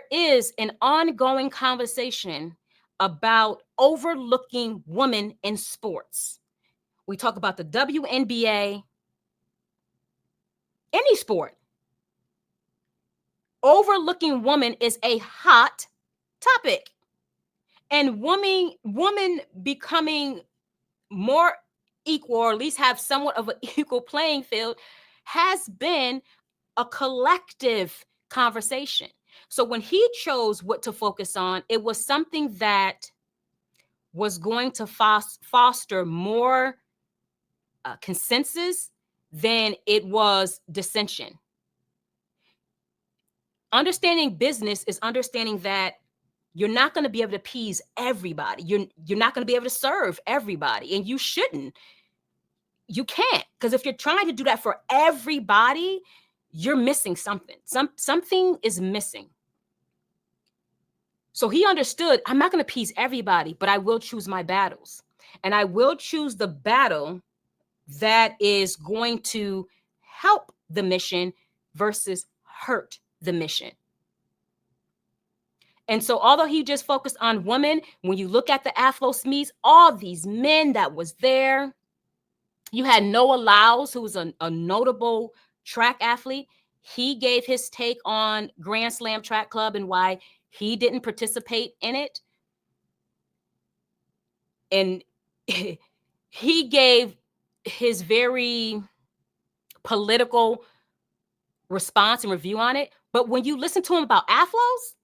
there is an ongoing conversation about overlooking women in sports. We talk about the WNBA, any sport. Overlooking women is a hot topic. And women becoming more equal, or at least have somewhat of an equal playing field, has been a collective conversation. So when he chose what to focus on, it was something that was going to foster more consensus than it was dissension. Understanding business is understanding that you're not going to be able to appease everybody. You're not going to be able to serve everybody, and you shouldn't. You can't, because if you're trying to do that for everybody, you're missing something. Something is missing. So he understood, I'm not going to appease everybody, but I will choose my battles. And I will choose the battle that is going to help the mission versus hurt the mission. And so although he just focused on women, when you look at the Athlos meets, all these men that was there, you had Noah Lyles, who was a notable track athlete. He gave his take on Grand Slam Track Club and why he didn't participate in it. And he gave his very political response and review on it. But when you listen to him about Athlos,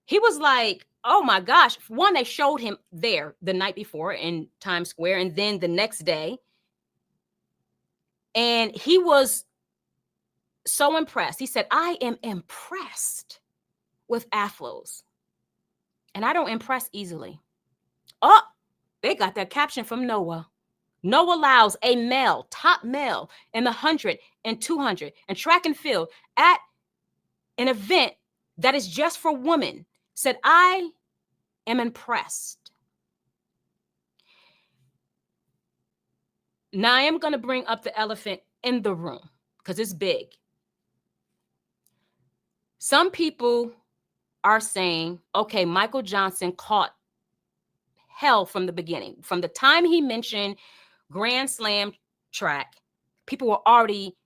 he was like, oh my gosh. One, they showed him there the night before in Times Square, and then the next day. And he was so impressed. He said, I am impressed with Athlos. And I don't impress easily. Oh, they got that caption from Noah. Noah Lyles, a male, top male in the 100 and 200 and track and field at an event that is just for women, said, I am impressed. Now I am going to bring up the elephant in the room because it's big. Some people are saying, okay, Michael Johnson caught hell from the beginning. From the time he mentioned Grand Slam track, people were already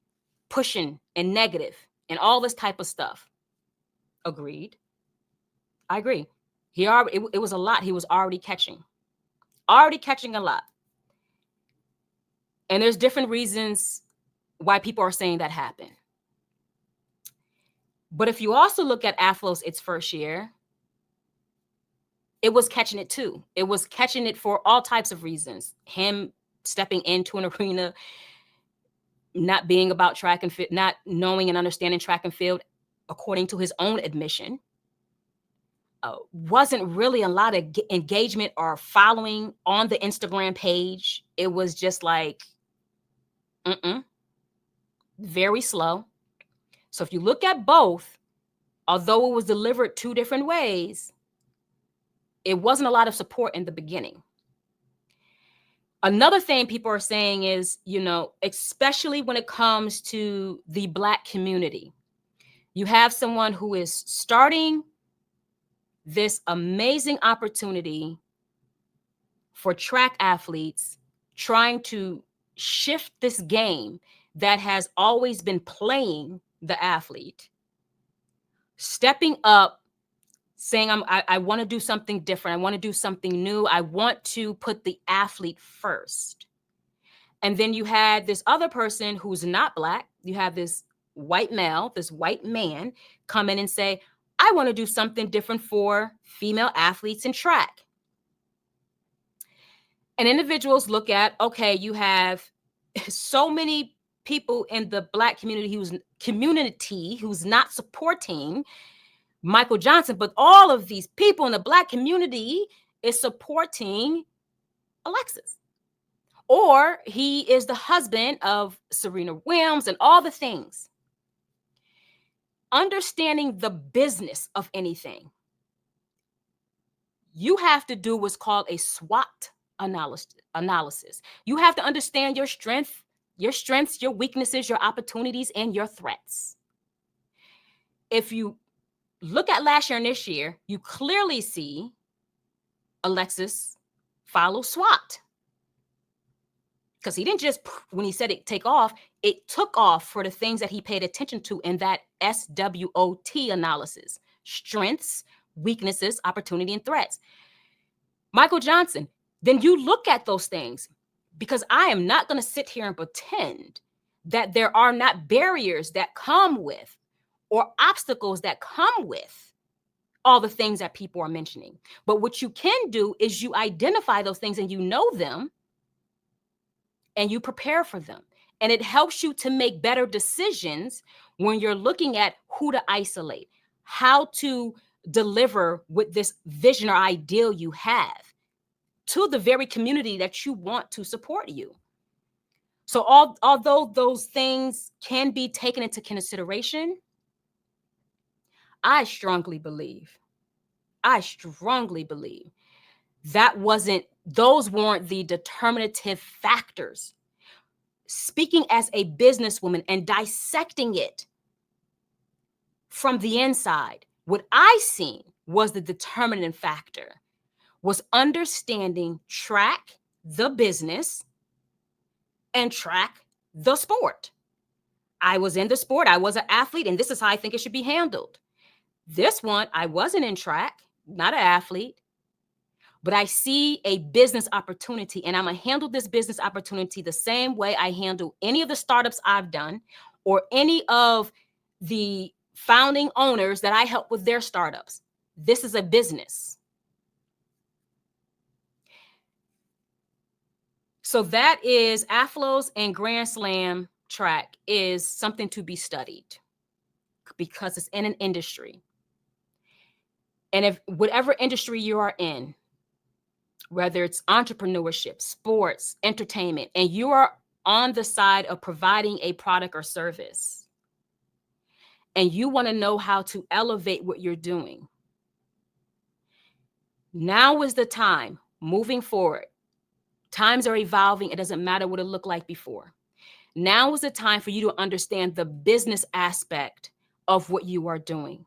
pushing and negative and all this type of stuff. Agreed. I agree. It was a lot he was already catching a lot. And there's different reasons why people are saying that happened. But if you also look at Athlos its first year, it was catching it too. It was catching it for all types of reasons. Him stepping into an arena, not being about track and field, not knowing and understanding track and field, according to his own admission. Wasn't really a lot of engagement or following on the Instagram page. It was just like, very slow. So if you look at both, although it was delivered two different ways, it wasn't a lot of support in the beginning. Another thing people are saying is, especially when it comes to the Black community, you have someone who is starting this amazing opportunity for track athletes, trying to shift this game that has always been playing the athlete, stepping up, saying, I want to do something different. I want to do something new. I want to put the athlete first. And then you had this other person who's not Black. You have this white male, this white man come in and say, I want to do something different for female athletes in track. And individuals look at, okay, you have so many people in the Black community who's not supporting Michael Johnson, but all of these people in the Black community is supporting Alexis. Or he is the husband of Serena Williams and all the things. Understanding the business of anything, you have to do what's called a SWOT analysis. You have to understand your strengths, your weaknesses, your opportunities, and your threats. If you look at last year and this year, you clearly see Alexis follow SWOT. Because he didn't just, when he said it take off, it took off for the things that he paid attention to in that SWOT analysis: strengths, weaknesses, opportunity, and threats. Michael Johnson, then you look at those things, because I am not going to sit here and pretend that there are not barriers that come with, or obstacles that come with all the things that people are mentioning. But what you can do is you identify those things and you know them, and you prepare for them. And it helps you to make better decisions when you're looking at who to isolate, how to deliver with this vision or ideal you have to the very community that you want to support you. So although those things can be taken into consideration, I strongly believe those weren't the determinative factors. Speaking as a businesswoman and dissecting it from the inside, what I seen was the determining factor was understanding track the business and track the sport. I was in the sport, I was an athlete, and this is how I think it should be handled. This one, I wasn't in track, not an athlete, but I see a business opportunity, and I'm going to handle this business opportunity the same way I handle any of the startups I've done or any of the founding owners that I help with their startups. This is a business. So that is Athlos and Grand Slam track is something to be studied because it's in an industry. And if whatever industry you are in, whether it's entrepreneurship, sports, entertainment, and you are on the side of providing a product or service, and you want to know how to elevate what you're doing, now is the time moving forward. Times are evolving. It doesn't matter what it looked like before. Now is the time for you to understand the business aspect of what you are doing.